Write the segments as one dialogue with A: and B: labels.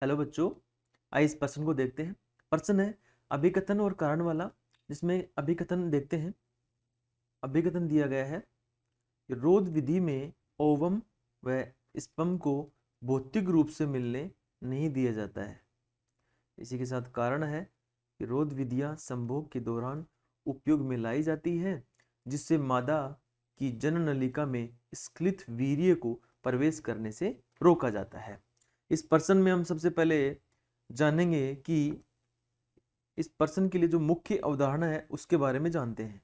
A: Hello बच्चों, आइए इस प्रश्न को देखते हैं। प्रश्न है अभिकथन और कारण वाला, जिसमें अभिकथन देखते हैं। अभिकथन दिया गया है कि रोध विधि में ओवम व स्पम को भौतिक रूप से मिलने नहीं दिया जाता है। इसी के साथ कारण है कि रोध विधियां संभोग के दौरान उपयोग में लाई जाती है, जिससे मादा की जनन नलिका में स्खलित वीर्य को प्रवेश करने से रोका जाता है। इस प्रश्न में हम सबसे पहले जानेंगे कि इस प्रश्न के लिए जो मुख्य अवधारणा है उसके बारे में जानते हैं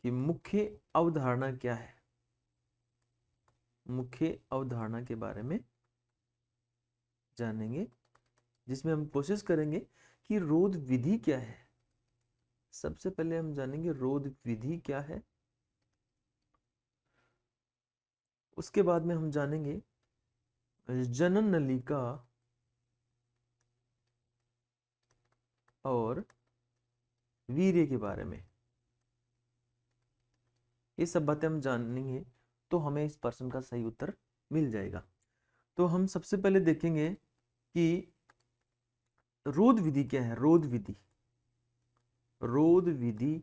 A: कि मुख्य अवधारणा क्या है। मुख्य अवधारणा के बारे में जानेंगे, जिसमें हम कोशिश करेंगे कि रोध विधि क्या है। सबसे पहले हम जानेंगे रोध विधि क्या है, उसके बाद में हम जानेंगे जनन नलिका और वीर्य के बारे में। ये सब बातें हम जानेंगे तो हमें इस प्रश्न का सही उत्तर मिल जाएगा। तो हम सबसे पहले देखेंगे कि रोध विधि क्या है। रोध विधि, रोध विधि,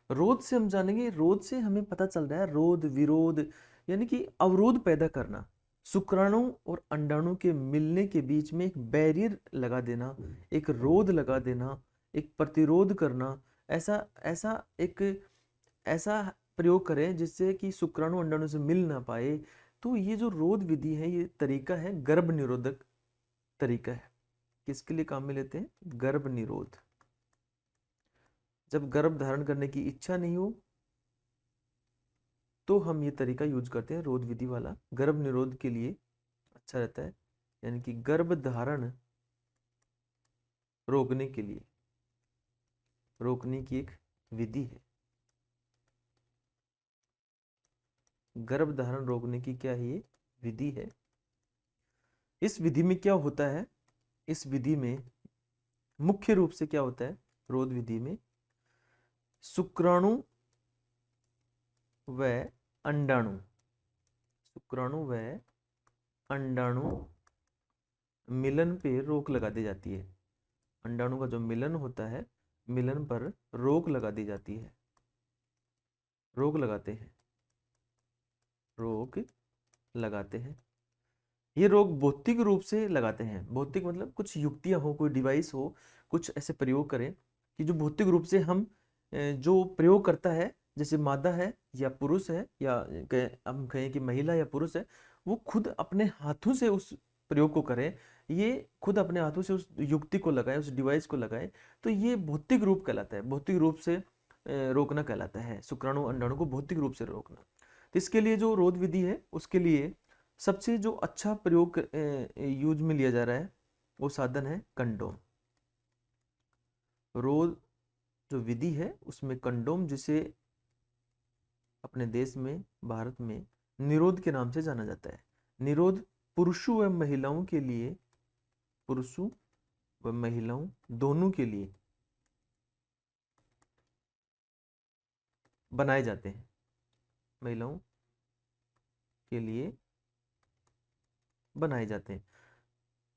A: रोध से हम जानेंगे। रोध से हमें पता चल रहा है रोध विरोध, यानी कि अवरोध पैदा करना, शुक्राणु और अंडाणु के मिलने के बीच में एक बैरियर लगा देना, एक रोध लगा देना, एक प्रतिरोध करना। ऐसा ऐसा एक ऐसा प्रयोग करें जिससे कि शुक्राणु अंडाणु से मिल ना पाए। तो ये जो रोध विधि है, ये तरीका है गर्भ निरोधक तरीका है। किसके लिए काम में लेते हैं? गर्भ निरोध। जब गर्भ धारण करने की इच्छा नहीं हो तो हम ये तरीका यूज करते हैं, रोध विधि वाला। गर्भ निरोध के लिए अच्छा रहता है, यानी कि गर्भ धारण रोकने के लिए, रोकने की एक विधि है। गर्भ धारण रोकने की क्या है? ये विधि है। इस विधि में क्या होता है? इस विधि में मुख्य रूप से क्या होता है? रोध विधि में शुक्राणु व अंडाणु, शुक्राणु व अंडाणु मिलन पे रोक लगा दी जाती है। अंडाणु का जो मिलन होता है, मिलन पर रोक लगा दी जाती है। रोक लगाते हैं, रोक लगाते हैं। ये रोग भौतिक रूप से लगाते हैं। भौतिक मतलब कुछ युक्तियां हो, कोई डिवाइस हो, कुछ ऐसे प्रयोग करें कि जो भौतिक रूप से हम जो प्रयोग करता है, जैसे मादा है या पुरुष है, या हम कहें कि महिला या पुरुष है, वो खुद अपने हाथों से उस प्रयोग को करे, ये खुद अपने हाथों से उस युक्ति को लगाए, उस डिवाइस को लगाए, तो ये भौतिक रूप कहलाता है। भौतिक रूप से रोकना कहलाता है, शुक्राणु अंडाणु को भौतिक रूप से रोकना। तो इसके लिए जो रोध विधि है, उसके लिए सबसे जो अच्छा प्रयोग यूज में लिया जा रहा है वो साधन है कंडोम। रोध जो विधि है उसमें कंडोम, जिसे अपने देश में, भारत में निरोध के नाम से जाना जाता है। निरोध पुरुषों व महिलाओं के लिए, पुरुषों व महिलाओं दोनों के लिए बनाए जाते हैं। महिलाओं के लिए बनाए जाते हैं,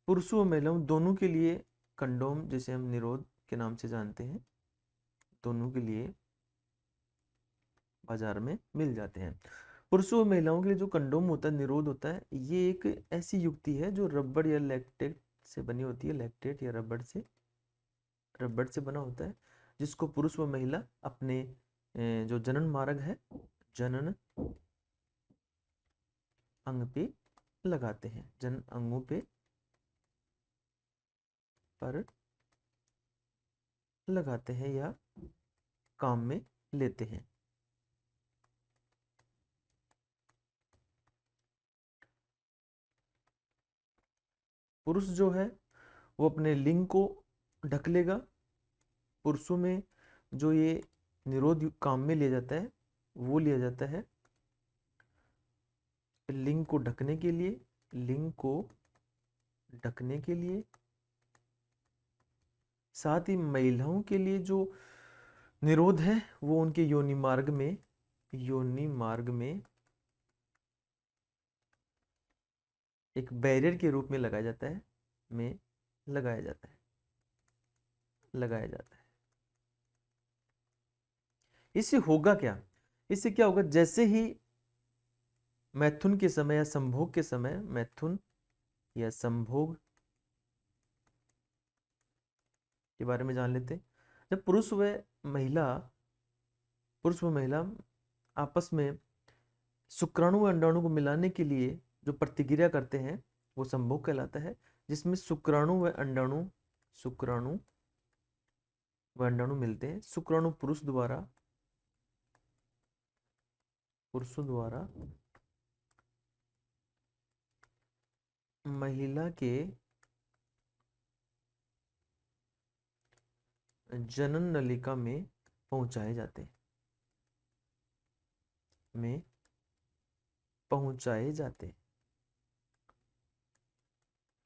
A: पुरुषों और महिलाओं दोनों के लिए कंडोम, जिसे हम निरोध के नाम से जानते हैं, दोनों के लिए बाजार में मिल जाते हैं। पुरुषों और महिलाओं के लिए जो कंडोम होता है, निरोध होता है, ये एक ऐसी युक्ति है जो रबड़ या लैक्टेट से बनी होती है। लैक्टेट या रबड़ से बना होता है, जिसको पुरुष व महिला अपने जो जनन मार्ग है, जनन अंग पे लगाते हैं, जनन अंगों पे पर लगाते हैं या काम में लेते हैं। पुरुष जो है वो अपने लिंग को ढक लेगा। पुरुषों में जो ये निरोध काम में लिया जाता है वो लिया जाता है लिंग को ढकने के लिए, लिंग को ढकने के लिए। साथ ही महिलाओं के लिए जो निरोध है वो उनके योनि मार्ग में, योनि मार्ग में एक बैरियर के रूप में लगाया जाता है, में लगाया जाता है, लगाया जाता है। इससे होगा क्या? इससे क्या होगा, जैसे ही मैथुन के समय या संभोग के समय, मैथुन या संभोग के बारे में जान लेते हैं। जब पुरुष व महिला आपस में शुक्राणु व अंडाणु को मिलाने के लिए जो प्रतिक्रिया करते हैं वो संभोग कहलाता है, जिसमें शुक्राणु व अंडाणु मिलते हैं। शुक्राणु पुरुषों द्वारा महिला के जनन नलिका में पहुंचाए जाते हैं।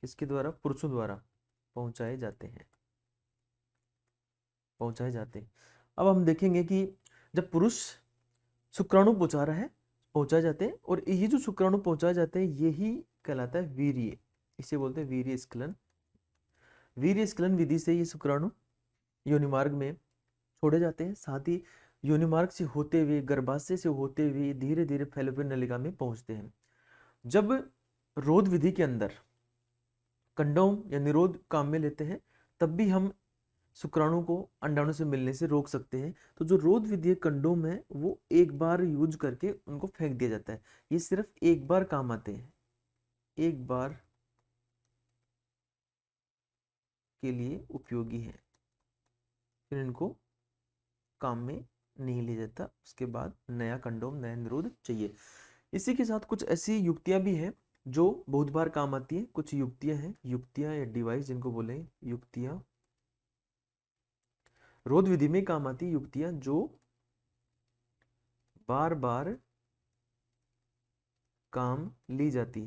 A: किसके द्वारा? पुरुषों द्वारा पहुंचाए जाते हैं। अब हम देखेंगे कि जब पुरुष शुक्राणु पहुंचाए जाते हैं, और ये जो शुक्राणु पहुंचाए जाते हैं यही कहलाता है वीर्य। इसे बोलते हैं वीर्य स्खलन। वीर्य स्खलन विधि से ये शुक्राणु योनि मार्ग में छोड़े जाते हैं, साथ ही योनि मार्ग से होते हुए, गर्भाशय से होते हुए धीरे धीरे फैलोपियन नलिका में पहुंचते हैं। जब रोध विधि के अंदर कंडोम या निरोध काम में लेते हैं, तब भी हम शुक्राणु को अंडाणु से मिलने से रोक सकते हैं। तो जो रोध विधि कंडोम है वो एक बार यूज करके उनको फेंक दिया जाता है। ये सिर्फ एक बार काम आते हैं, एक बार के लिए उपयोगी है, फिर इनको काम में नहीं लिया जाता। उसके बाद नया कंडोम, नया निरोध चाहिए। इसी के साथ कुछ ऐसी युक्तियां भी हैं जो बहुत बार काम आती है। कुछ युक्तियां या डिवाइस जिनको बोले युक्तियां, रोध विधि में काम आती युक्तियां जो बार बार काम ली जाती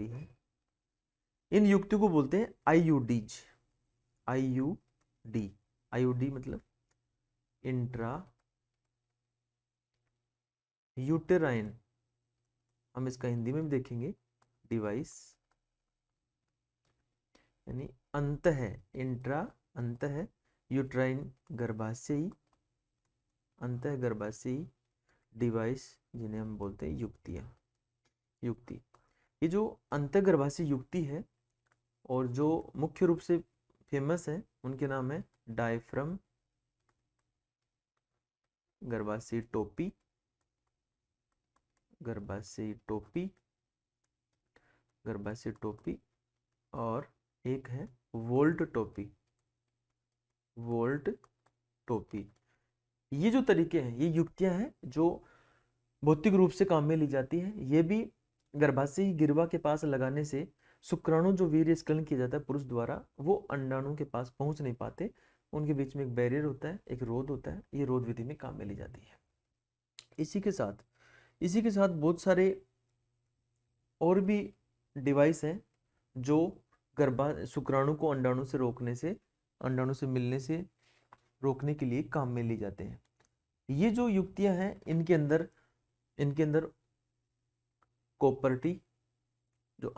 A: है, इन युक्तियों को बोलते हैं आईयूडीज। आईयूडी मतलब इंट्रा यूटेराइन, हम इसका हिंदी में भी देखेंगे, डिवाइस यानी अंत है, इंट्रा अंत है, यूट्राइन गर्भाशयी, अंत है गर्भाशयी, डिवाइस जिन्हें हम बोलते हैं युक्ति। ये जो अंत गर्भाशय युक्ति है और जो मुख्य रूप से फेमस है उनके नाम है डायफ्रम गर्भाशयी टोपी, और एक है वोल्ट टोपी। ये जो तरीके हैं, ये युक्तियां हैं जो भौतिक रूप से काम में ली जाती हैं। ये भी गर्भाशयी गिरवा के पास लगाने से शुक्राणु जो वीर्य स्खलन किया जाता है पुरुष द्वारा, वो अंडाणु के पास पहुंच नहीं पाते। उनके बीच में एक बैरियर होता है, एक रोध होता है। ये रोध विधि में काम में ली जाती है। इसी के साथ बहुत सारे और भी डिवाइस हैं जो शुक्राणु को अंडाणु से मिलने से रोकने के लिए काम में ली जाते हैं। ये जो युक्तियां हैं इनके अंदर कॉपर्टी, जो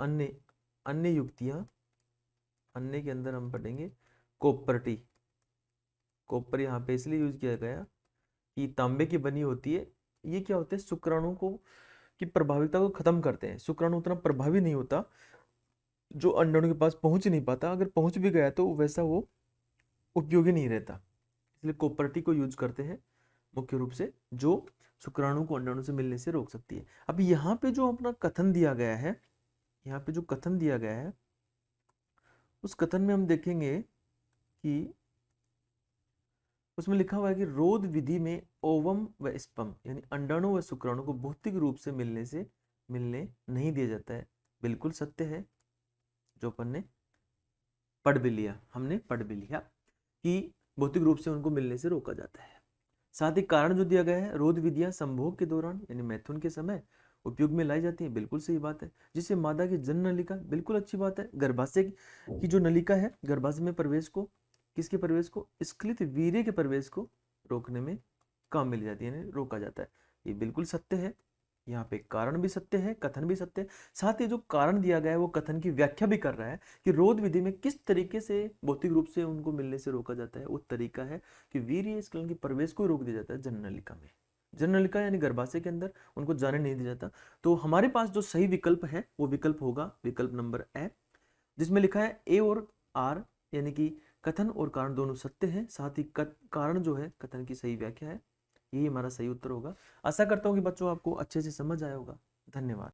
A: अन्य युक्तियां, अन्य के अंदर हम पढ़ेंगे कॉपर्टी। कॉपर यहाँ पे इसलिए यूज किया गया कि तांबे की बनी होती है। ये क्या होते हैं, शुक्राणु को की प्रभाविता को खत्म करते हैं। शुक्राणु उतना प्रभावी नहीं होता जो अंडाणु के पास पहुंच नहीं पाता, अगर पहुंच भी गया तो वैसा वो उपयोगी नहीं रहता। इसलिए कॉपर्टी को यूज करते हैं मुख्य रूप से, जो शुक्राणु को अंडाणु से मिलने से रोक सकती है। अब यहाँ पे जो अपना कथन दिया गया है, उस कथन में हम देखेंगे कि उसमें लिखा हुआ है कि रोध विधि में ओवम व स्पर्म यानी अंडाणु व शुक्राणु को भौतिक रूप से मिलने नहीं दिया जाता है। बिल्कुल सत्य है, जो अपन ने हमने पढ़ भी लिया कि भौतिक रूप से उनको मिलने से रोका जाता है। साथ ही कारण जो दिया गया है, रोध विधियां संभोग के दौरान यानी मैथुन के समय उपयोग में लाई जाती है। बिल्कुल सही बात है। जिससे मादा की जन नलिका, बिल्कुल अच्छी बात है। गर्भाशय की जो नलिका है, गर्भाशय में प्रवेश को, किसके प्रवेश को, स्खलित वीर्य के प्रवेश को रोकने में काम मिल जाती है, रोका जाता है। ये बिल्कुल सत्य है। यहाँ पे कारण भी सत्य है, कथन भी सत्य है। साथ ही जो कारण दिया गया है वो कथन की व्याख्या भी कर रहा है कि रोध विधि में किस तरीके से भौतिक रूप से उनको मिलने से रोका जाता है। वो तरीका है कि वीर्य स्खलन की प्रवेश को रोक दिया जाता है जननलिका में। जननलिका यानी गर्भाशय के अंदर उनको जाने नहीं दिया जाता। तो हमारे पास जो सही विकल्प है वो विकल्प होगा विकल्प नंबर ए, जिसमें लिखा है ए और आर, यानी कि कथन और कारण दोनों सत्य है, साथ ही कारण जो है कथन की सही व्याख्या है। यही हमारा सही उत्तर होगा। आशा करता हूँ कि बच्चों आपको अच्छे से समझ आया होगा। धन्यवाद।